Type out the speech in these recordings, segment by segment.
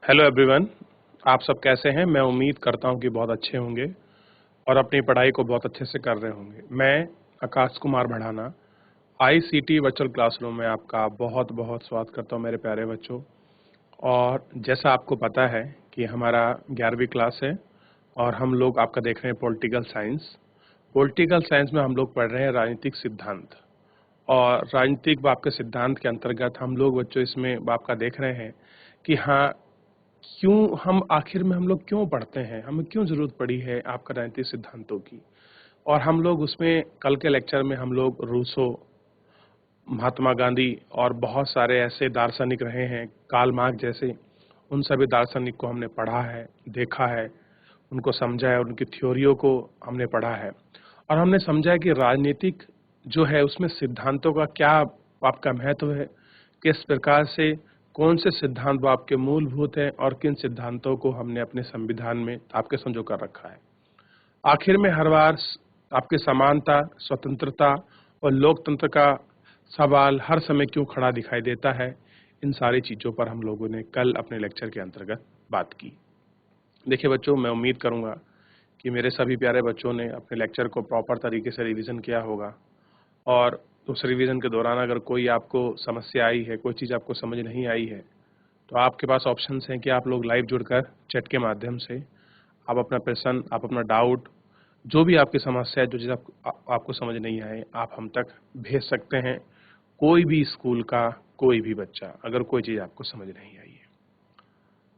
Hello everyone. आप सब कैसे हैं? मैं उम्मीद करता हूं कि बहुत अच्छे होंगे और अपनी पढ़ाई को बहुत अच्छे से कर रहे होंगे। मैं Akash Kumar Bhadana ICT virtual classroom में आपका बहुत बहुत स्वागत करता हूं मेरे प्यारे बच्चों। और जैसा आपको पता है कि हमारा 11वीं क्लास है और हम लोग आपका देख रहे हैं पॉलिटिकल साइंस। पॉलिटिकल साइंस में हम लोग पढ़ रहे हैं राजनीतिक सिद्धांत, और राजनीतिक आपके सिद्धांत के अंतर्गत हम लोग बच्चों इसमें आपका देख रहे हैं कि हाँ, क्यों हम आखिर में हम लोग क्यों पढ़ते हैं, हमें क्यों ज़रूरत पड़ी है आपका राजनीतिक सिद्धांतों की। और हम लोग उसमें कल के लेक्चर में हम लोग रूसो, महात्मा गांधी और बहुत सारे ऐसे दार्शनिक रहे हैं, कार्ल मार्क्स जैसे, उन सभी दार्शनिक को हमने पढ़ा है, देखा है, उनको समझा है, उनकी थ्योरियों को हमने पढ़ा है। और हमने समझा है कि राजनीतिक जो है उसमें सिद्धांतों का क्या आपका महत्व है, किस प्रकार से कौन से सिद्धांत वो आपके मूलभूत हैं और किन सिद्धांतों को हमने अपने संविधान में आपके संजो कर रखा है। आखिर में हर बार आपकी समानता, स्वतंत्रता और लोकतंत्र का सवाल हर समय क्यों खड़ा दिखाई देता है, इन सारी चीज़ों पर हम लोगों ने कल अपने लेक्चर के अंतर्गत बात की। देखिए बच्चों, मैं उम्मीद करूंगा कि मेरे सभी प्यारे बच्चों ने अपने लेक्चर को प्रॉपर तरीके से रिवीजन किया होगा। और उस रिवीजन के दौरान अगर कोई आपको समस्या आई है, कोई चीज़ आपको समझ नहीं आई है, तो आपके पास ऑप्शंस हैं कि आप लोग लाइव जुड़कर चैट के माध्यम से आप अपना प्रश्न, आप अपना डाउट, जो भी आपकी समस्या है, जो चीज़ आपको समझ नहीं आए, आप हम तक भेज सकते हैं। कोई भी स्कूल का कोई भी बच्चा, अगर कोई चीज़ आपको समझ नहीं आई है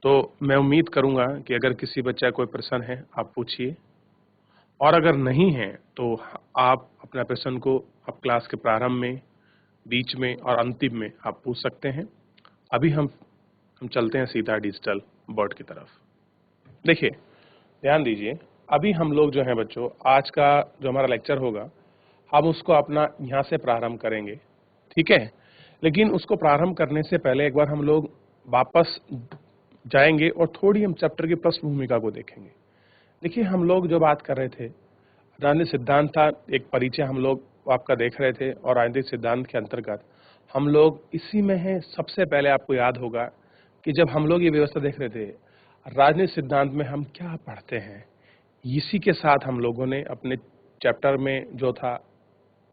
तो मैं उम्मीद करूंगा कि अगर किसी बच्चा कोई प्रश्न है आप पूछिए, और अगर नहीं है तो आप अपना प्रश्न को आप क्लास के प्रारंभ में, बीच में और अंतिम में आप पूछ सकते हैं। अभी हम चलते हैं सीधा डिजिटल बोर्ड की तरफ। देखिए, ध्यान दीजिए, अभी हम लोग जो हैं बच्चों, आज का जो हमारा लेक्चर होगा हम उसको अपना यहाँ से प्रारंभ करेंगे, ठीक है। लेकिन उसको प्रारंभ करने से पहले एक बार हम लोग वापस जाएंगे और थोड़ी हम चैप्टर की पृष्ठभूमिका को देखेंगे। देखिए, हम लोग जो बात कर रहे थे, राजनीतिक सिद्धांत था, एक परिचय हम लोग आपका देख रहे थे, और राजनीतिक सिद्धांत के अंतर्गत हम लोग इसी में हैं। सबसे पहले आपको याद होगा कि जब हम लोग ये व्यवस्था देख रहे थे, राजनीतिक सिद्धांत में हम क्या पढ़ते हैं, इसी के साथ हम लोगों ने अपने चैप्टर में जो था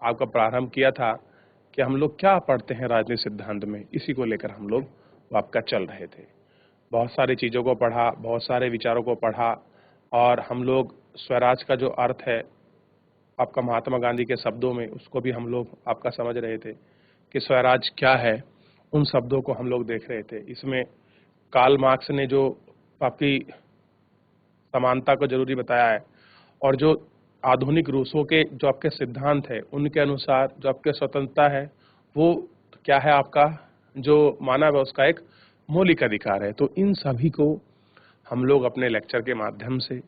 आपका प्रारंभ किया था कि हम लोग क्या पढ़ते हैं राजनीतिक सिद्धांत में, इसी को लेकर हम लोग आपका चल रहे थे। बहुत सारी चीज़ों को पढ़ा, बहुत सारे विचारों को पढ़ा, और हम लोग स्वराज का जो अर्थ है आपका महात्मा गांधी के शब्दों में, उसको भी हम लोग आपका समझ रहे थे कि स्वराज क्या है। उन शब्दों को हम लोग देख रहे थे। इसमें कार्ल मार्क्स ने जो आपकी समानता को जरूरी बताया है, और जो आधुनिक रूसों के जो आपके सिद्धांत है, उनके अनुसार जो आपके स्वतंत्रता है वो क्या है, आपका जो मानव है उसका एक मौलिक अधिकार है। तो इन सभी को हम लोग अपने लेक्चर के माध्यम से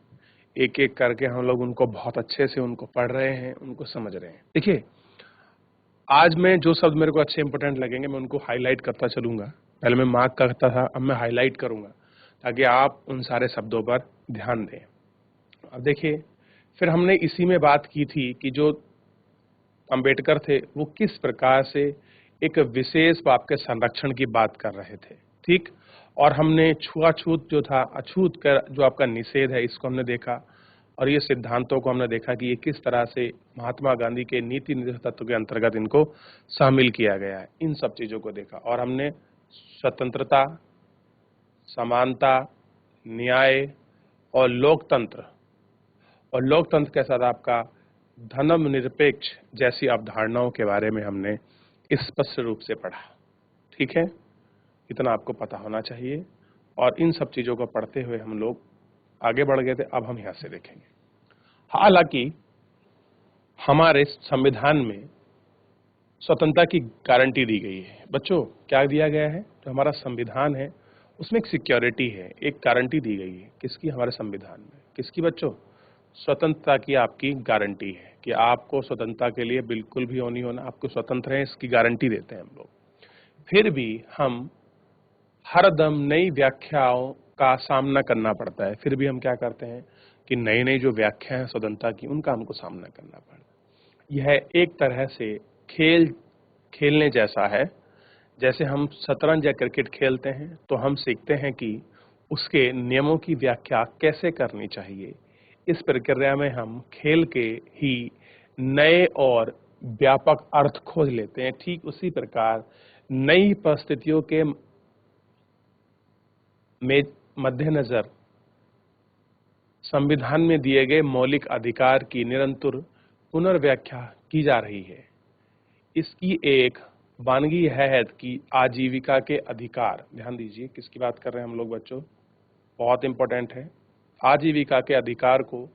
एक एक करके हम लोग उनको बहुत अच्छे से उनको पढ़ रहे हैं, उनको समझ रहे हैं। देखिए, आज मैं जो शब्द मेरे को अच्छे इंपॉर्टेंट लगेंगे मैं उनको हाईलाइट करता चलूंगा। पहले मैं मार्क करता था, अब मैं हाईलाइट करूंगा ताकि आप उन सारे शब्दों पर ध्यान दें। अब देखिए, फिर हमने इसी में बात की थी कि जो अंबेडकर थे वो किस प्रकार से एक विशेष आपके संरक्षण की बात कर रहे थे, ठीक। और हमने छुआछूत जो था, अछूत का जो आपका निषेध है, इसको हमने देखा, और ये सिद्धांतों को हमने देखा कि ये किस तरह से महात्मा गांधी के नीति निर्देश तत्व के अंतर्गत इनको शामिल किया गया है। इन सब चीजों को देखा, और हमने स्वतंत्रता, समानता, न्याय और लोकतंत्र के साथ आपका धर्मनिरपेक्ष जैसी अवधारणाओं के बारे में हमने स्पष्ट रूप से पढ़ा, ठीक है। इतना आपको पता होना चाहिए, और इन सब चीजों को पढ़ते हुए हम लोग आगे बढ़ गए थे। अब हम यहाँ से देखेंगे, हालांकि हमारे संविधान में स्वतंत्रता की गारंटी दी गई है। बच्चों, क्या दिया गया है? जो हमारा संविधान है उसमें एक सिक्योरिटी है, एक गारंटी दी गई है। किसकी? हमारे संविधान में। किसकी बच्चों? स्वतंत्रता की आपकी गारंटी है कि आपको स्वतंत्रता के लिए बिल्कुल भी होनी होना, आपको स्वतंत्र है, इसकी गारंटी देते हैं हम लोग। फिर भी हम हर दम नई व्याख्याओं का सामना करना पड़ता है। फिर भी हम क्या करते हैं कि नई नई जो व्याख्या है स्वतंत्रता की, उनका हमको सामना करना पड़ता है। यह एक तरह से खेलने जैसा है। जैसे हम शतरंज या क्रिकेट खेलते हैं तो हम सीखते हैं कि उसके नियमों की व्याख्या कैसे करनी चाहिए। इस प्रक्रिया में हम खेल के ही नए और व्यापक अर्थ खोज लेते हैं। ठीक उसी प्रकार नई परिस्थितियों के में मद्देनजर संविधान में दिए गए मौलिक अधिकार की निरंतर पुनर्व्याख्या की जा रही है। इसकी एक वानगी है कि आजीविका के अधिकार। ध्यान दीजिए किसकी बात कर रहे हैं हम लोग बच्चों, बहुत इंपॉर्टेंट है। आजीविका के अधिकार को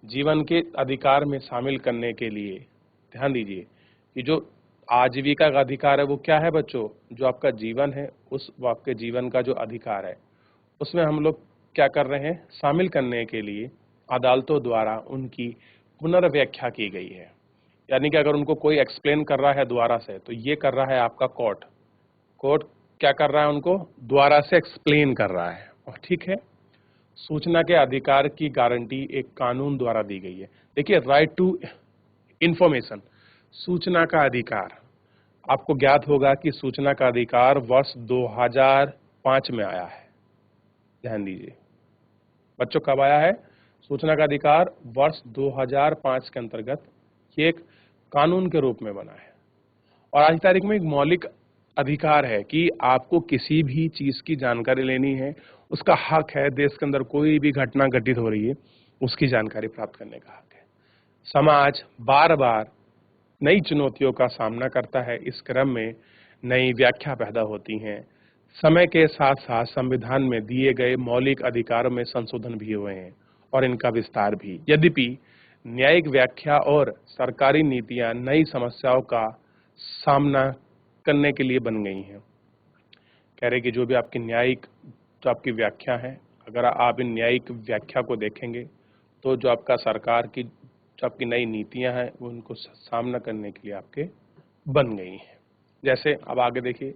जीवन के अधिकार में शामिल करने के लिए ध्यान दीजिए कि जो आजीविका का अधिकार है वो क्या है बच्चों, जो आपका जीवन है उस आपके जीवन का जो अधिकार है उसमें हम लोग क्या कर रहे हैं, शामिल करने के लिए अदालतों द्वारा उनकी पुनर्व्याख्या की गई है। यानी कि अगर उनको कोई एक्सप्लेन कर रहा है दोबारा से तो ये कर रहा है आपका कोर्ट। कोर्ट क्या कर रहा है, उनको दोबारा से एक्सप्लेन कर रहा है। और ठीक है, सूचना के अधिकार की गारंटी एक कानून द्वारा दी गई है। देखिए, राइट टू इंफॉर्मेशन, सूचना का अधिकार, आपको ज्ञात होगा कि सूचना का अधिकार वर्ष 2005 में आया है। ध्यान दीजिए बच्चों, कब आया है सूचना का अधिकार, वर्ष 2005 के अंतर्गत ये एक कानून के रूप में बना है। और आज की तारीख में एक मौलिक अधिकार है कि आपको किसी भी चीज की जानकारी लेनी है, उसका हक है। देश के अंदर कोई भी घटना घटित हो रही है उसकी जानकारी प्राप्त करने का हक है। समाज बार बार नई चुनौतियों का सामना करता है, इस क्रम में नई व्याख्या पैदा होती हैं। समय के साथ साथ संविधान में दिए गए मौलिक अधिकारों में संशोधन भी हुए हैं और इनका विस्तार भी। यद्यपि न्यायिक व्याख्या और सरकारी नीतियां नई समस्याओं का सामना करने के लिए बन गई हैं। कह रहे कि जो भी आपकी न्यायिक जो आपकी व्याख्या है, अगर आप इन न्यायिक व्याख्या को देखेंगे तो जो आपका सरकार की जो आपकी नई नीतियां हैं वो उनको सामना करने के लिए आपके बन गई हैं। जैसे अब आगे देखिए,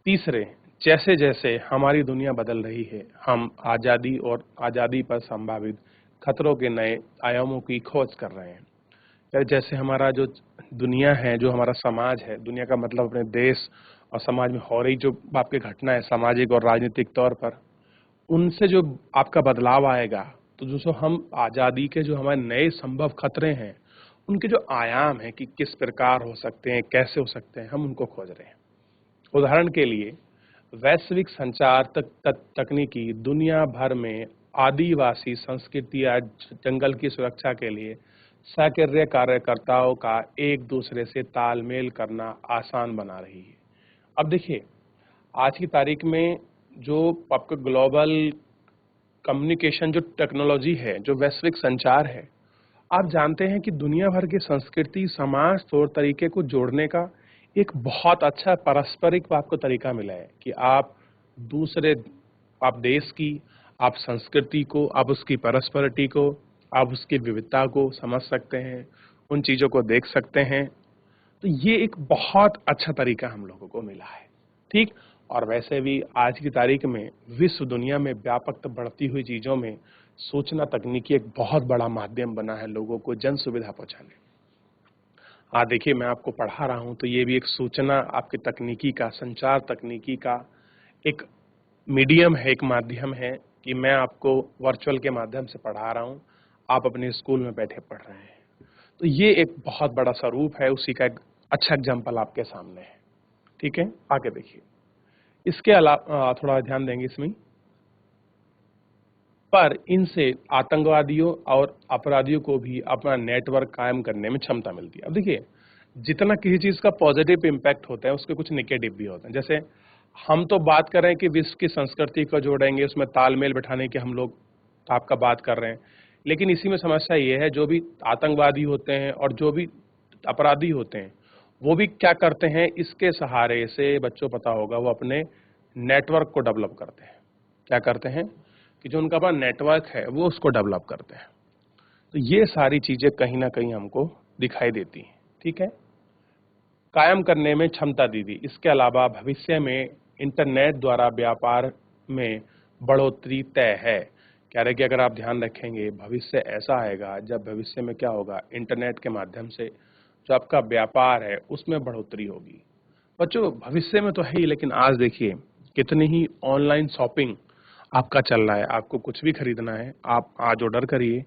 तीसरे, जैसे जैसे हमारी दुनिया बदल रही है हम आज़ादी और आज़ादी पर संभावित खतरों के नए आयामों की खोज कर रहे हैं। जैसे हमारा जो दुनिया है, जो हमारा समाज है, दुनिया का मतलब अपने देश और समाज में हो रही जो आपकी घटना है सामाजिक और राजनीतिक तौर पर, उनसे जो आपका बदलाव आएगा, तो जो हम आज़ादी के जो हमारे नए संभव खतरे हैं उनके जो आयाम हैं कि किस प्रकार हो सकते हैं, कैसे हो सकते हैं, हम उनको खोज रहे हैं। उदाहरण के लिए वैश्विक संचार तकनीकी दुनिया भर में आदिवासी संस्कृति या जंगल की सुरक्षा के लिए सक्रिय कार्यकर्ताओं का एक दूसरे से तालमेल करना आसान बना रही है। अब देखिए, आज की तारीख में जो आपका ग्लोबल कम्युनिकेशन जो टेक्नोलॉजी है, जो वैश्विक संचार है, आप जानते हैं कि दुनिया भर की संस्कृति, समाज, तौर तरीके को जोड़ने का एक बहुत अच्छा पारस्परिक आपको तरीका मिला है कि आप दूसरे, आप देश की, आप संस्कृति को, आप उसकी परस्परिटी को, आप उसकी विविधता को समझ सकते हैं, उन चीज़ों को देख सकते हैं। तो ये एक बहुत अच्छा तरीका हम लोगों को मिला है। ठीक, और वैसे भी आज की तारीख में विश्व दुनिया में व्यापक बढ़ती हुई चीज़ों में सूचना तकनीकी एक बहुत बड़ा माध्यम बना है लोगों को जन सुविधा पहुंचाने। हाँ देखिए, मैं आपको पढ़ा रहा हूँ तो ये भी एक सूचना आपकी तकनीकी का, संचार तकनीकी का एक मीडियम है, एक माध्यम है कि मैं आपको वर्चुअल के माध्यम से पढ़ा रहा हूँ, आप अपने स्कूल में बैठे पढ़ रहे हैं। तो ये एक बहुत बड़ा स्वरूप है, उसी का एक अच्छा एग्जाम्पल आपके सामने है। ठीक है, आगे देखिए। इसके अलावा थोड़ा ध्यान देंगे इसमें, पर इनसे आतंकवादियों और अपराधियों को भी अपना नेटवर्क कायम करने में क्षमता मिलती है। अब देखिए, जितना किसी चीज का पॉजिटिव इम्पैक्ट होता है उसके कुछ नेगेटिव भी होते हैं। जैसे हम तो बात कर रहे हैं कि विश्व की संस्कृति को जोड़ेंगे, उसमें तालमेल बिठाने की हम लोग आपका बात कर रहे हैं, लेकिन इसी में समस्या ये है, जो भी आतंकवादी होते हैं और जो भी अपराधी होते हैं वो भी क्या करते हैं, इसके सहारे से बच्चों पता होगा वो अपने नेटवर्क को डेवलप करते हैं। क्या करते हैं कि जो उनका अपना नेटवर्क है वो उसको डेवलप करते हैं। तो ये सारी चीजें कहीं ना कहीं हमको दिखाई देती हैं। ठीक है, कायम करने में क्षमता दी थी। इसके अलावा भविष्य में इंटरनेट द्वारा व्यापार में बढ़ोतरी तय है। कह रहे कि अगर आप ध्यान रखेंगे भविष्य ऐसा आएगा जब भविष्य में क्या होगा, इंटरनेट के माध्यम से जो आपका व्यापार है उसमें बढ़ोतरी होगी। बच्चों, भविष्य में तो है ही, लेकिन आज देखिए कितनी ही ऑनलाइन शॉपिंग आपका चल रहा है। आपको कुछ भी खरीदना है, आप आज ऑर्डर करिए,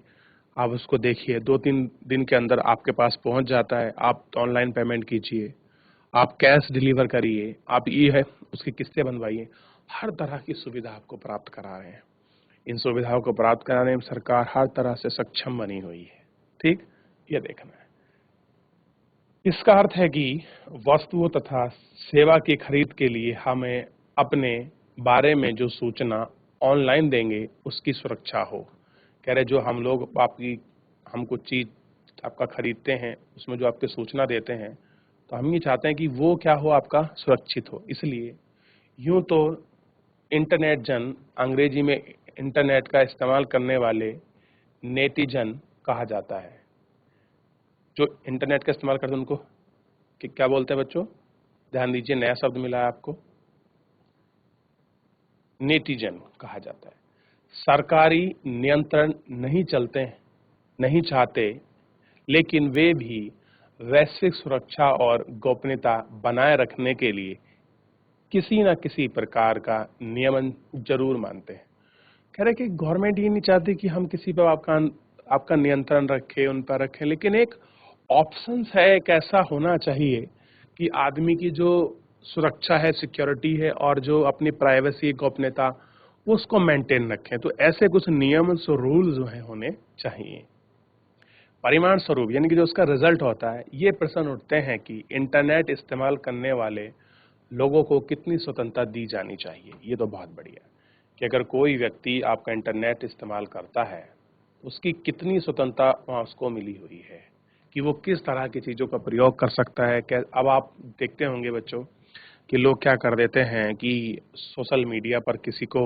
आप उसको देखिए, 2-3 दिन के अंदर आपके पास पहुंच जाता है। आप ऑनलाइन पेमेंट कीजिए, आप कैश डिलीवर करिए, आप ये है उसकी किस्तें बनवाइए। हर तरह की सुविधा आपको प्राप्त करा रहे हैं। इन सुविधाओं को प्राप्त कराने में सरकार हर तरह से सक्षम बनी हुई है। ठीक, ये देखना है। इसका अर्थ है कि वस्तुओं तथा सेवा की खरीद के लिए हमें अपने बारे में जो सूचना ऑनलाइन देंगे उसकी सुरक्षा हो। कह रहे जो हम लोग हम कुछ चीज आपका खरीदते हैं, उसमें जो आपके सूचना देते हैं, तो हम ये चाहते हैं कि वो क्या हो, आपका सुरक्षित हो। इसलिए यूं तो इंटरनेट जन, अंग्रेजी में इंटरनेट का इस्तेमाल करने वाले नेटिजन कहा जाता है। जो इंटरनेट का इस्तेमाल करते हैं उनको क्या बोलते हैं बच्चों? ध्यान दीजिए, नया शब्द मिला है आपको, नेटिजन कहा जाता है। सरकारी नियंत्रण नहीं चाहते, लेकिन वे भी वैश्विक सुरक्षा और गोपनीयता बनाए रखने के लिए किसी न किसी प्रकार का नियमन जरूर मानते हैं। कह रहे कि गवर्नमेंट ये नहीं चाहती कि हम किसी पर आपका नियंत्रण रखें, उन पर रखें, लेकिन एक ऑप्शंस है, एक ऐसा होना चाहिए कि आदमी की जो सुरक्षा है, सिक्योरिटी है, और जो अपनी प्राइवेसी, गोपनीयता, वो उसको मेंटेन रखें। तो ऐसे कुछ नियम रूल जो है होने चाहिए। परिणाम स्वरूप यानी कि जो उसका रिजल्ट होता है, ये प्रश्न उठते हैं कि इंटरनेट इस्तेमाल करने वाले लोगों को कितनी स्वतंत्रता दी जानी चाहिए। ये तो बहुत बढ़िया कि अगर कोई व्यक्ति आपका इंटरनेट इस्तेमाल करता है, उसकी कितनी स्वतंत्रता वहाँ उसको मिली हुई है कि वो किस तरह की चीज़ों का प्रयोग कर सकता है। अब आप देखते होंगे बच्चों कि लोग क्या कर देते हैं कि सोशल मीडिया पर किसी को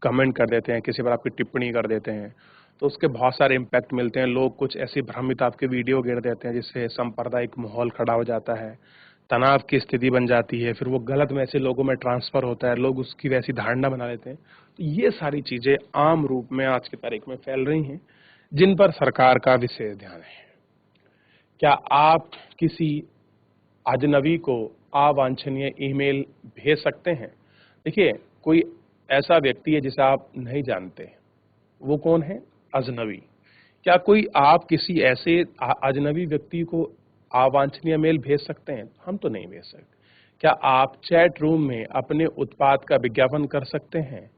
कमेंट कर देते हैं, किसी पर आपकी टिप्पणी कर देते हैं, तो उसके बहुत सारे इम्पैक्ट मिलते हैं। लोग कुछ ऐसी भ्रमित आपके वीडियो गिर देते हैं जिससे सांप्रदायिक माहौल खड़ा हो जाता है, तनाव की स्थिति बन जाती है, फिर वो गलत मैसेज लोगों में ट्रांसफर होता है, लोग उसकी वैसी धारणा बना लेते हैं। तो ये सारी चीजें आम रूप में आज की तारीख में फैल रही हैं, जिन पर सरकार का विशेष ध्यान है। क्या आप किसी अजनबी को अवांछनीय ईमेल भेज सकते हैं? देखिए, कोई ऐसा व्यक्ति है जिसे आप नहीं जानते, वो कौन है? अजनबी। क्या कोई आप किसी ऐसे अजनबी व्यक्ति को अवांछनीय मेल भेज सकते हैं? हम तो नहीं भेज सकते। क्या आप चैट रूम में अपने उत्पाद का विज्ञापन कर सकते हैं?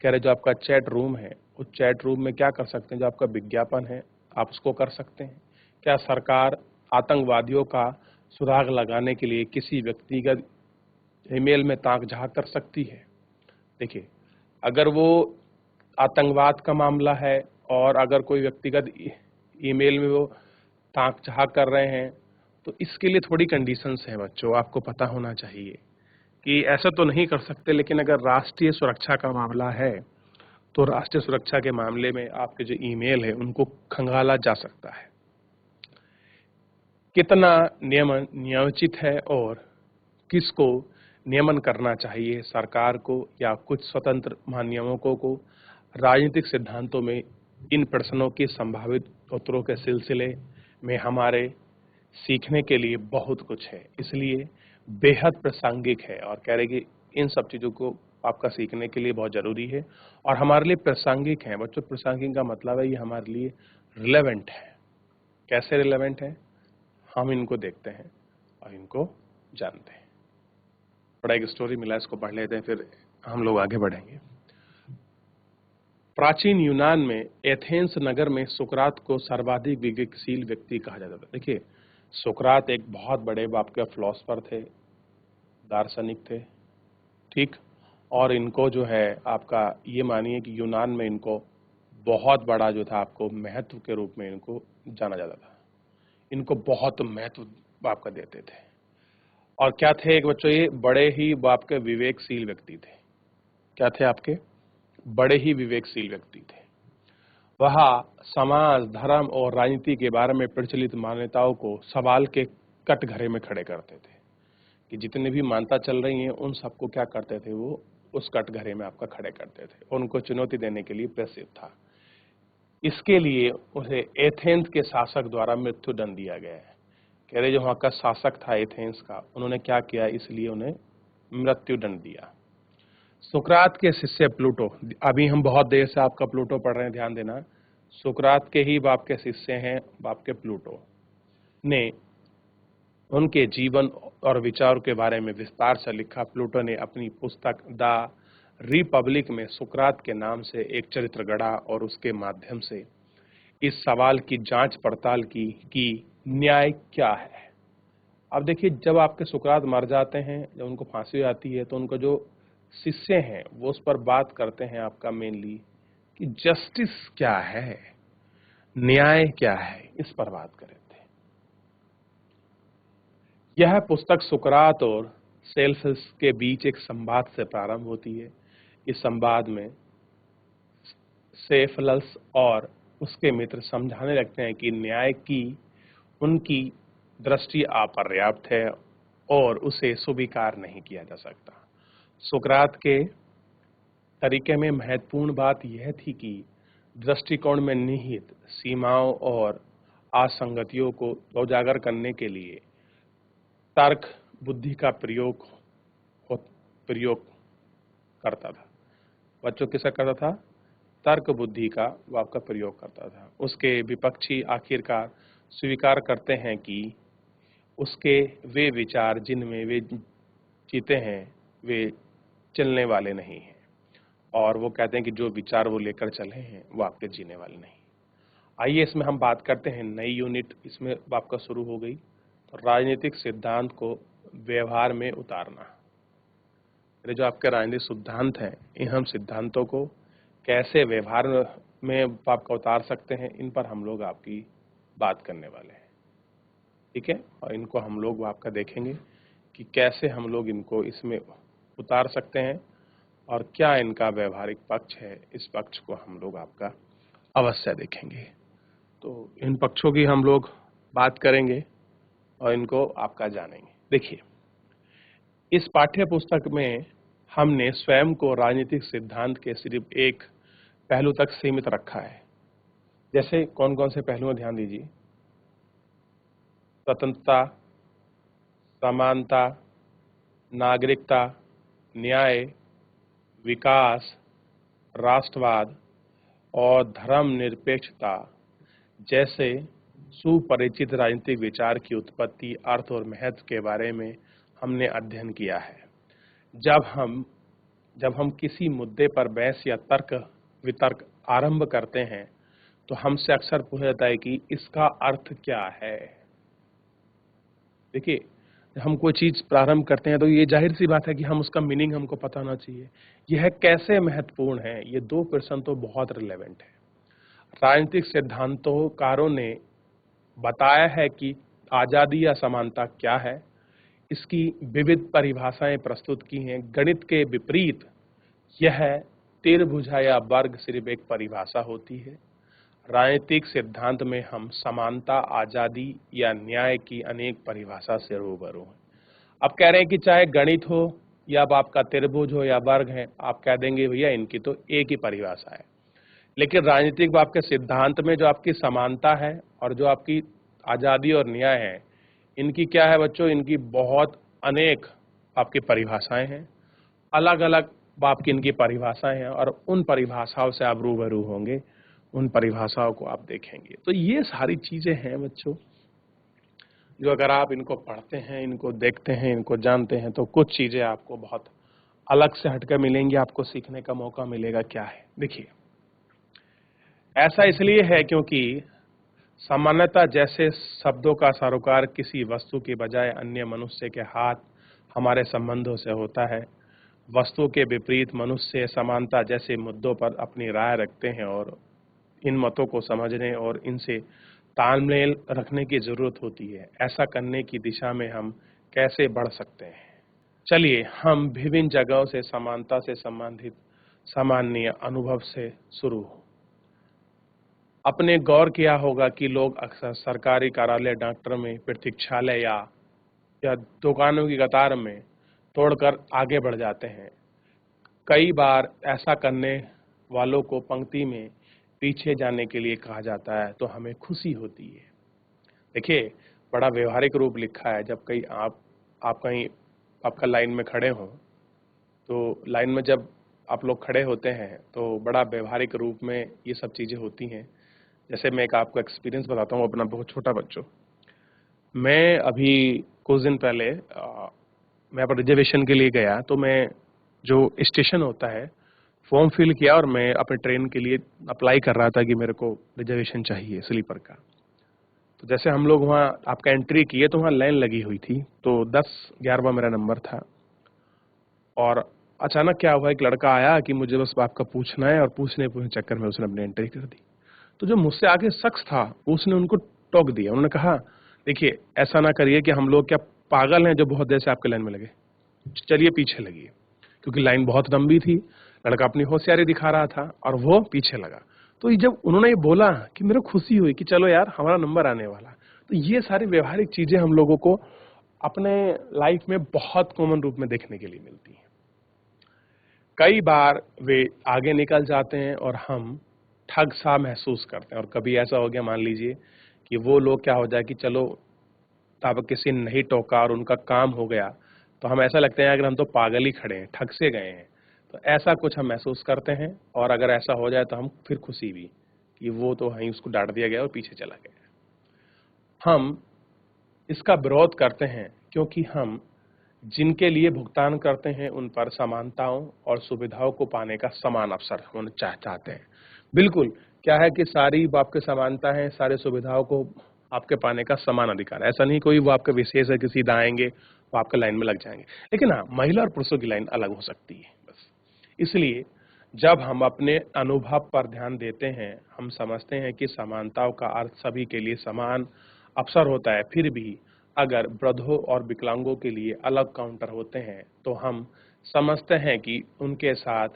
कह रहे जो आपका चैट रूम है, उस चैट रूम में क्या कर सकते हैं? जो आपका विज्ञापन है, आप उसको कर सकते हैं। क्या सरकार आतंकवादियों का सुराग लगाने के लिए किसी व्यक्तिगत ईमेल में ताक झांक कर सकती है? देखिए, अगर वो आतंकवाद का मामला है और अगर कोई व्यक्तिगत ईमेल में वो ताक झांक कर रहे हैं, तो इसके लिए थोड़ी कंडीशंस हैं बच्चों, आपको पता होना चाहिए कि ऐसा तो नहीं कर सकते। लेकिन अगर राष्ट्रीय सुरक्षा का मामला है, तो राष्ट्रीय सुरक्षा के मामले में आपके जो ईमेल है उनको खंगाला जा सकता है। कितना नियमन नियोजित है और किसको नियमन करना चाहिए, सरकार को या कुछ स्वतंत्र महानियामकों को? राजनीतिक सिद्धांतों में इन प्रश्नों के संभावित उत्तरों के सिलसिले में हमारे सीखने के लिए बहुत कुछ है, इसलिए बेहद प्रासंगिक है। और कह रहे कि इन सब चीज़ों को आपका सीखने के लिए बहुत ज़रूरी है और हमारे लिए प्रासंगिक है। बच्चों, प्रासंगिक का मतलब है ये हमारे लिए रिलेवेंट है। कैसे रिलेवेंट है, हम इनको देखते हैं और इनको जानते हैं। बड़ा एक स्टोरी मिला, इसको पढ़ लेते हैं, फिर हम लोग आगे बढ़ेंगे। प्राचीन यूनान में एथेंस नगर में सुकरात को सर्वाधिक विवेकशील व्यक्ति कहा जाता था। देखिए, सुकरात एक बहुत बड़े बाप के फिलोसफर थे, दार्शनिक थे, ठीक। और इनको जो है आपका ये मानिए कि यूनान में इनको बहुत बड़ा जो था आपको महत्व के रूप में इनको जाना जाता था। इनको बहुत महत्व आपका देते थे। और क्या थे एक बच्चों, ये बड़े ही बाप के विवेकशील व्यक्ति थे। क्या थे आपके? बड़े ही विवेकशील व्यक्ति थे। वह समाज, धर्म और राजनीति के बारे में प्रचलित मान्यताओं को सवाल के कटघरे में खड़े करते थे कि जितने भी मान्यता चल रही हैं उन सबको क्या करते थे, वो उस कटघरे में आपका खड़े करते थे और उनको चुनौती देने के लिए प्रसिद्ध था। इसके लिए उसे एथेंस के शासक द्वारा मृत्युदंड दिया गया है। कह रहे जो वहाँ का शासक था एथेंस का, उन्होंने क्या किया, इसलिए उन्हें मृत्युदंड दिया। सुकरात के शिष्य प्लूटो, अभी हम बहुत देर से आपका प्लूटो पढ़ रहे हैं, ध्यान देना। सुकरात के ही बाप के शिष्य हैं बाप के प्लूटो ने उनके जीवन और विचारों के बारे में विस्तार से लिखा। प्लूटो ने अपनी पुस्तक द रिपब्लिक में सुकरात के नाम से एक चरित्र गढ़ा और उसके माध्यम से इस सवाल की जांच पड़ताल की कि न्याय क्या है। अब देखिए, जब आपके सुकरात मर जाते हैं, जब उनको फांसी हो जाती है, तो उनको जो शिष्य हैं वो उस पर बात करते हैं आपका मेनली कि जस्टिस क्या है, न्याय क्या है, इस पर बात कर रहे थे। यह पुस्तक सुकरात और सेल्फस के बीच एक संवाद से प्रारंभ होती है। इस संवाद में सेफलस और उसके मित्र समझाने लगते हैं कि न्याय की उनकी दृष्टि अपर्याप्त है और उसे स्वीकार नहीं किया जा सकता। सुकरात के तरीके में महत्वपूर्ण बात यह थी कि दृष्टिकोण में निहित सीमाओं और असंगतियों को उजागर करने के लिए तर्क बुद्धि का प्रयोग करता था। बच्चों किसका करता था? तर्क बुद्धि का वो आपका प्रयोग करता था। उसके विपक्षी आखिरकार स्वीकार करते हैं कि उसके वे विचार जिनमें वे जीते हैं वे चलने वाले नहीं हैं, और वो कहते हैं कि जो विचार वो लेकर चले हैं वो आपके जीने वाले नहीं। आइए इसमें हम बात करते हैं, नई यूनिट इसमें आपका शुरू हो गई। तो राजनीतिक सिद्धांत को व्यवहार में उतारना। ये जो आपके राजनीतिक सिद्धांत हैं, इन हम सिद्धांतों को कैसे व्यवहार में आपका उतार सकते हैं, इन पर हम लोग आपकी बात करने वाले हैं, ठीक है। और इनको हम लोग आपका देखेंगे कि कैसे हम लोग इनको इसमें उतार सकते हैं और क्या इनका व्यवहारिक पक्ष है। इस पक्ष को हम लोग आपका अवश्य देखेंगे। तो इन पक्षों की हम लोग बात करेंगे और इनको आपका जानेंगे। देखिए, इस पाठ्य पुस्तक में हमने स्वयं को राजनीतिक सिद्धांत के सिर्फ एक पहलू तक सीमित रखा है। जैसे कौन कौन से पहलुओं, ध्यान दीजिए। स्वतंत्रता, समानता, नागरिकता, न्याय, विकास, राष्ट्रवाद और धर्मनिरपेक्षता जैसे सुपरिचित राजनीतिक विचार की उत्पत्ति, अर्थ और महत्व के बारे में हमने अध्ययन किया है। जब हम किसी मुद्दे पर बहस या तर्क वितर्क आरंभ करते हैं तो हमसे अक्सर पूछा जाता है कि इसका अर्थ क्या है। देखिए, जब हम कोई चीज प्रारंभ करते हैं तो ये जाहिर सी बात है कि हम उसका मीनिंग हमको पता होना चाहिए। यह कैसे महत्वपूर्ण है, ये दो प्रश्न तो बहुत रिलेवेंट है। राजनीतिक सिद्धांतकारों ने बताया है कि आजादी या समानता क्या है। इसकी विविध परिभाषाएं प्रस्तुत की हैं। गणित के विपरीत यह त्रिभुजा या वर्ग सिर्फ एक परिभाषा होती है। राजनीतिक सिद्धांत में हम समानता, आजादी या न्याय की अनेक परिभाषा से रूबरू हैं। अब कह रहे हैं कि चाहे गणित हो या अब आपका त्रिभुज हो या वर्ग है, आप कह देंगे भैया इनकी तो एक ही परिभाषा है। लेकिन राजनीतिक आपके सिद्धांत में जो आपकी समानता है और जो आपकी आजादी और न्याय है, इनकी क्या है बच्चों? इनकी बहुत अनेक आपकी परिभाषाएं हैं। अलग अलग आपकी इनकी परिभाषाएं हैं और उन परिभाषाओं से आप रूबरू होंगे, उन परिभाषाओं को आप देखेंगे। तो ये सारी चीजें हैं बच्चों, जो अगर आप इनको पढ़ते हैं, इनको देखते हैं, इनको जानते हैं, तो कुछ चीजें आपको बहुत अलग से हटकर मिलेंगी, आपको सीखने का मौका मिलेगा। क्या है? देखिए, ऐसा इसलिए है क्योंकि सामान्यतः जैसे शब्दों का सरोकार किसी वस्तु के बजाय अन्य मनुष्य के हाथ हमारे संबंधों से होता है, वस्तु के विपरीत मनुष्य समानता जैसे मुद्दों पर अपनी राय रखते हैं और इन मतों को समझने और इनसे तालमेल रखने की जरूरत होती है। ऐसा करने की दिशा में हम कैसे बढ़ सकते हैं? चलिए हम विभिन्न जगहों से समानता से संबंधित सामान्य अनुभव से शुरू हो। अपने गौर किया होगा कि लोग अक्सर सरकारी कार्यालय, डॉक्टर में प्रतीक्षालय या दुकानों की कतार में तोड़कर आगे बढ़ जाते हैं। कई बार ऐसा करने वालों को पंक्ति में पीछे जाने के लिए कहा जाता है तो हमें खुशी होती है। देखिए, बड़ा व्यवहारिक रूप लिखा है। जब कहीं आप कहीं आपका लाइन में खड़े हो तो लाइन में जब आप लोग खड़े होते हैं तो बड़ा व्यवहारिक रूप में ये सब चीज़ें होती हैं। जैसे मैं एक आपको एक्सपीरियंस बताता हूँ अपना, बहुत छोटा बच्चों। मैं अभी कुछ दिन पहले मैं अपना रिजर्वेशन के लिए गया, तो मैं जो स्टेशन होता है, फॉर्म फिल किया और मैं अपने ट्रेन के लिए अप्लाई कर रहा था कि मेरे को रिजर्वेशन चाहिए स्लीपर का। तो जैसे हम लोग वहाँ आपका एंट्री किए तो वहाँ लाइन लगी हुई थी, तो 10-11वां मेरा नंबर था। और अचानक क्या हुआ, एक लड़का आया कि मुझे बस आपका पूछना है, और पूछने चक्कर में उसने अपनी एंट्री कर दी। तो जो मुझसे आगे शख्स था, उसने उनको टोक दिया। उन्होंने कहा, देखिए ऐसा ना करिए कि हम लोग क्या पागल हैं जो बहुत देर से आपके लाइन में लगे, चलिए पीछे लगिए। क्योंकि लाइन बहुत लंबी थी, लड़का अपनी होशियारी दिखा रहा था और वो पीछे लगा। तो ये जब उन्होंने ये बोला कि मेरे को खुशी हुई कि चलो यार हमारा नंबर आने वाला। तो ये सारी व्यवहारिक चीजें हम लोगों को अपने लाइफ में बहुत कॉमन रूप में देखने के लिए मिलती हैं। कई बार वे आगे निकल जाते हैं और हम ठग सा महसूस करते हैं। और कभी ऐसा हो गया, मान लीजिए कि वो लोग क्या हो जाए कि चलो तब किसी ने नहीं टोका और उनका काम हो गया, तो हम ऐसा लगता है अगर हम तो पागल ही खड़े हैं, ठग से गए हैं। तो ऐसा कुछ हम महसूस करते हैं। और अगर ऐसा हो जाए तो हम फिर खुशी भी कि वो तो वहीं उसको डांट दिया गया और पीछे चला गया। हम इसका विरोध करते हैं क्योंकि हम जिनके लिए भुगतान करते हैं उन पर समानताओं और सुविधाओं को पाने का समान अवसर होना चाहते हैं। बिल्कुल, क्या है कि सारी आपके समानता है, सारे सुविधाओं को आपके पाने का समान अधिकार है। ऐसा नहीं कोई वो आपका विशेष है कि सीधा आएंगे वो आपके लाइन में लग जाएंगे। लेकिन हाँ, महिला और पुरुषों की लाइन अलग हो सकती है बस। इसलिए जब हम अपने अनुभव पर ध्यान देते हैं, हम समझते हैं कि समानताओं का अर्थ सभी के लिए समान अवसर होता है। फिर भी अगर वृद्धों और विकलांगों के लिए अलग काउंटर होते हैं, तो हम समझते हैं कि उनके साथ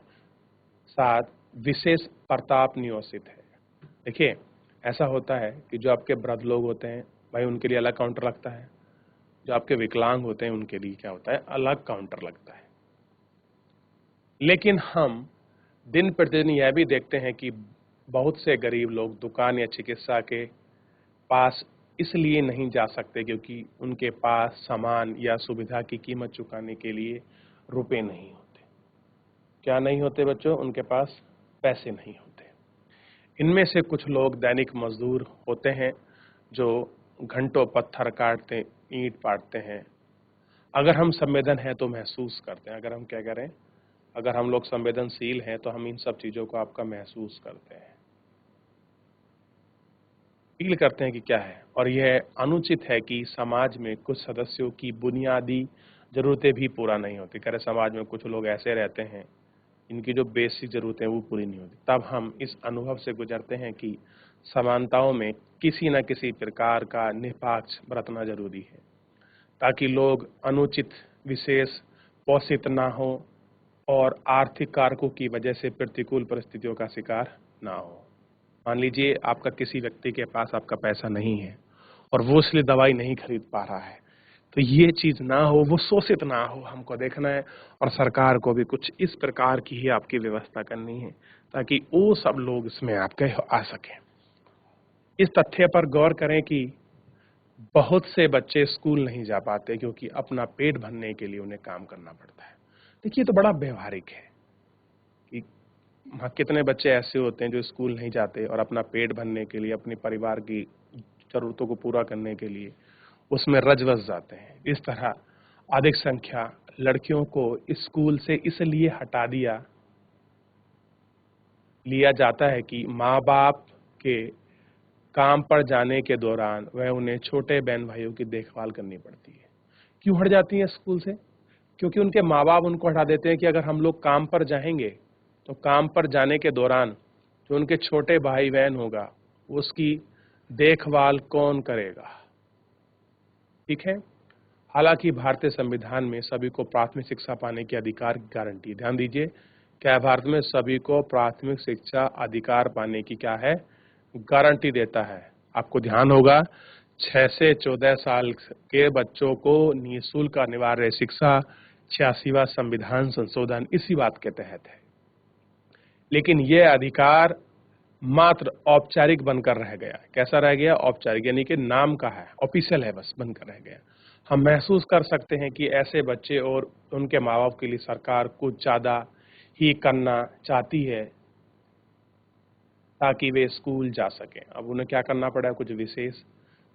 साथ विशेष प्रताप नियोजित है। देखिए, ऐसा होता है कि जो आपके वृद्ध लोग होते हैं, भाई उनके लिए अलग काउंटर लगता है। जो आपके विकलांग होते हैं उनके लिए क्या होता है, अलग काउंटर लगता है। लेकिन हम दिन प्रतिदिन यह भी देखते हैं कि बहुत से गरीब लोग दुकान या चिकित्सा के पास इसलिए नहीं जा सकते क्योंकि उनके पास सामान या सुविधा की कीमत चुकाने के लिए रुपए नहीं होते। क्या नहीं होते बच्चों? उनके पास पैसे नहीं होते। इनमें से कुछ लोग दैनिक मजदूर होते हैं जो घंटों पत्थर काटते, ईंट पाटते हैं। अगर हम संवेदन हैं तो महसूस करते हैं। अगर हम क्या करें, अगर हम लोग संवेदनशील हैं तो हम इन सब चीजों को आपका महसूस करते हैं, फील करते हैं कि क्या है। और यह अनुचित है कि समाज में कुछ सदस्यों की बुनियादी जरूरतें भी पूरा नहीं होती। कह रहे समाज में कुछ लोग ऐसे रहते हैं इनकी जो बेसिक जरूरतें वो पूरी नहीं होती। तब हम इस अनुभव से गुजरते हैं कि समानताओं में किसी न किसी प्रकार का निष्पक्ष बरतना जरूरी है, ताकि लोग अनुचित विशेष पोषित ना हो और आर्थिक कारकों की वजह से प्रतिकूल परिस्थितियों का शिकार ना हो। मान लीजिए आपका किसी व्यक्ति के पास आपका पैसा नहीं है और वो इसलिए दवाई नहीं खरीद पा रहा है, तो ये चीज ना हो, वो शोषित ना हो, हमको देखना है। और सरकार को भी कुछ इस प्रकार की ही आपकी व्यवस्था करनी है ताकि वो सब लोग इसमें आपके आ सकें। इस तथ्य पर गौर करें कि बहुत से बच्चे स्कूल नहीं जा पाते क्योंकि अपना पेट भरने के लिए उन्हें काम करना पड़ता है। देखिए, तो बड़ा व्यवहारिक है कि हाँ, कितने बच्चे ऐसे होते हैं जो स्कूल नहीं जाते और अपना पेट भरने के लिए, अपने परिवार की जरूरतों को पूरा करने के लिए उसमें रच बस जाते हैं। इस तरह अधिक संख्या लड़कियों को स्कूल से इसलिए हटा लिया जाता है कि माँ बाप के काम पर जाने के दौरान वह उन्हें छोटे बहन भाइयों की देखभाल करनी पड़ती है। क्यों हट जाती है स्कूल से? क्योंकि उनके माँ बाप उनको हटा देते हैं कि अगर हम लोग काम पर जाएंगे तो काम पर जाने के दौरान जो उनके छोटे भाई बहन होगा उसकी देखभाल कौन करेगा। ठीक है। हालांकि भारतीय संविधान में सभी को प्राथमिक शिक्षा पाने के अधिकार की गारंटी, ध्यान दीजिए, क्या भारत में सभी को प्राथमिक शिक्षा अधिकार पाने की क्या है, गारंटी देता है। आपको ध्यान होगा 6 से 14 साल के बच्चों को निःशुल्क अनिवार्य शिक्षा 86वां संविधान संशोधन इसी बात के तहत है। लेकिन यह अधिकार मात्र औपचारिक बनकर रह गया। कैसा रह गया? औपचारिक, यानी कि नाम का है, ऑफिशियल है, बस बनकर रह गया। हम महसूस कर सकते हैं कि ऐसे बच्चे और उनके माँ बाप के लिए सरकार कुछ ज्यादा ही करना चाहती है ताकि वे स्कूल जा सकें। अब उन्हें क्या करना पड़ा, कुछ विशेष,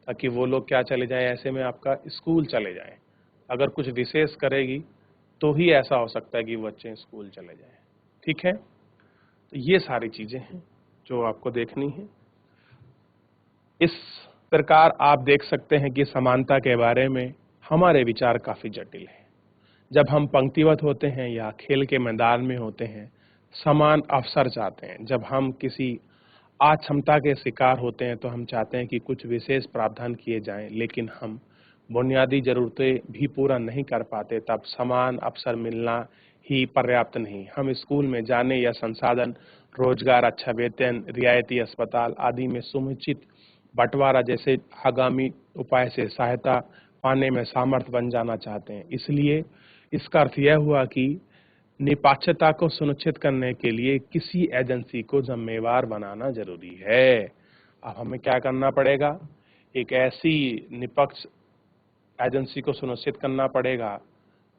ताकि वो लोग क्या चले जाएं, ऐसे में आपका स्कूल चले जाएं। अगर कुछ विशेष करेगी तो ही ऐसा हो सकता है कि बच्चे स्कूल चले जाएं। ठीक है, तो ये सारी चीजें हैं जो आपको देखनी है। इस प्रकार आप देख सकते हैं कि समानता के बारे में हमारे विचार काफी जटिल हैं। जब हम पंक्तिबद्ध होते हैं या खेल के मैदान में होते हैं, समान अवसर चाहते हैं। जब हम किसी अक्षमता के शिकार होते हैं तो हम चाहते हैं कि कुछ विशेष प्रावधान किए जाएं, लेकिन हम बुनियादी जरूरतें भी पूरा नहीं कर पाते, तब समान अवसर मिलना ही पर्याप्त नहीं। हम स्कूल में जाने या संसाधन, रोजगार, अच्छा वेतन, रियायती अस्पताल आदि में समुचित बंटवारा जैसे आगामी उपाय से सहायता पाने में सामर्थ्य बन जाना चाहते हैं। इसलिए इसका अर्थ यह हुआ कि निष्पक्षता को सुनिश्चित करने के लिए किसी एजेंसी को जिम्मेवार बनाना जरूरी है। अब हमें क्या करना पड़ेगा, एक ऐसी निष्पक्ष एजेंसी को सुनिश्चित करना पड़ेगा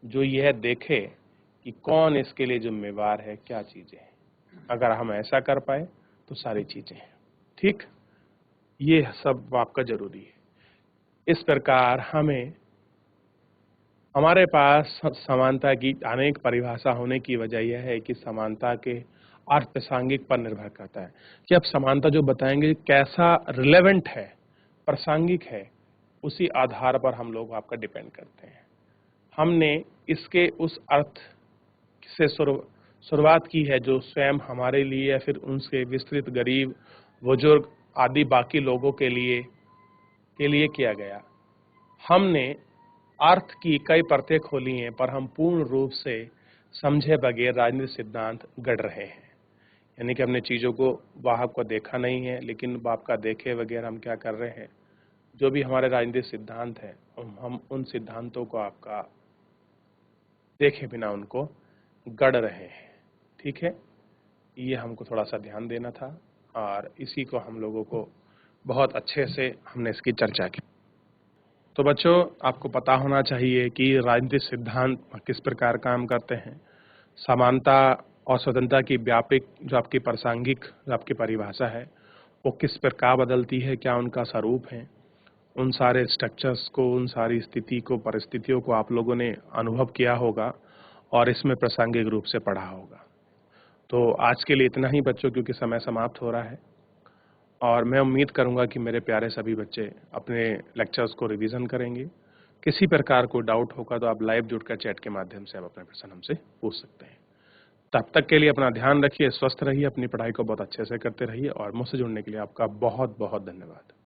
जो यह देखे कि कौन इसके लिए जिम्मेवार है, क्या चीजें हैं। अगर हम ऐसा कर पाए तो सारी चीजें हैं। ठीक, ये सब आपका जरूरी है। इस प्रकार हमारे पास समानता की अनेक परिभाषा होने की वजह यह है कि समानता के अर्थ प्रासंगिक पर निर्भर करता है कि अब समानता जो बताएंगे कैसा रिलेवेंट है, प्रासंगिक है, उसी आधार पर हम लोग आपका डिपेंड करते हैं। हमने इसके उस अर्थ से शुरुआत की है जो स्वयं हमारे लिए या फिर उनसे विस्तृत गरीब, बुजुर्ग आदि बाकी लोगों के लिए किया गया। हमने अर्थ की कई परतें खोली हैं, पर हम पूर्ण रूप से समझे बगैर राजनीतिक सिद्धांत गढ़ रहे हैं। यानी कि हमने चीजों को बाहर को देखा नहीं है, लेकिन बाप का देखे बगैर हम क्या कर रहे हैं, जो भी हमारे राजनीतिक सिद्धांत हैं, हम उन सिद्धांतों को आपका देखे बिना उनको गढ़ रहे हैं। ठीक है, ये हमको थोड़ा सा ध्यान देना था और इसी को हम लोगों को बहुत अच्छे से हमने इसकी चर्चा की। तो बच्चों, आपको पता होना चाहिए कि राजनीतिक सिद्धांत किस प्रकार काम करते हैं। समानता और स्वतंत्रता की व्यापक जो आपकी प्रासंगिक जो आपकी परिभाषा है वो किस प्रकार बदलती है, क्या उनका स्वरूप है, उन सारे स्ट्रक्चर्स को, उन सारी स्थिति को, परिस्थितियों को आप लोगों ने अनुभव किया होगा और इसमें प्रासंगिक रूप से पढ़ा होगा। तो आज के लिए इतना ही बच्चों, क्योंकि समय समाप्त हो रहा है और मैं उम्मीद करूंगा कि मेरे प्यारे सभी बच्चे अपने लेक्चर्स को रिवीजन करेंगे। किसी प्रकार को डाउट होगा तो आप लाइव जुड़कर चैट के माध्यम से आप अपने प्रश्न हमसे पूछ सकते हैं। तब तक के लिए अपना ध्यान रखिए, स्वस्थ रहिए, अपनी पढ़ाई को बहुत अच्छे से करते रहिए और मुझसे जुड़ने के लिए आपका बहुत बहुत धन्यवाद।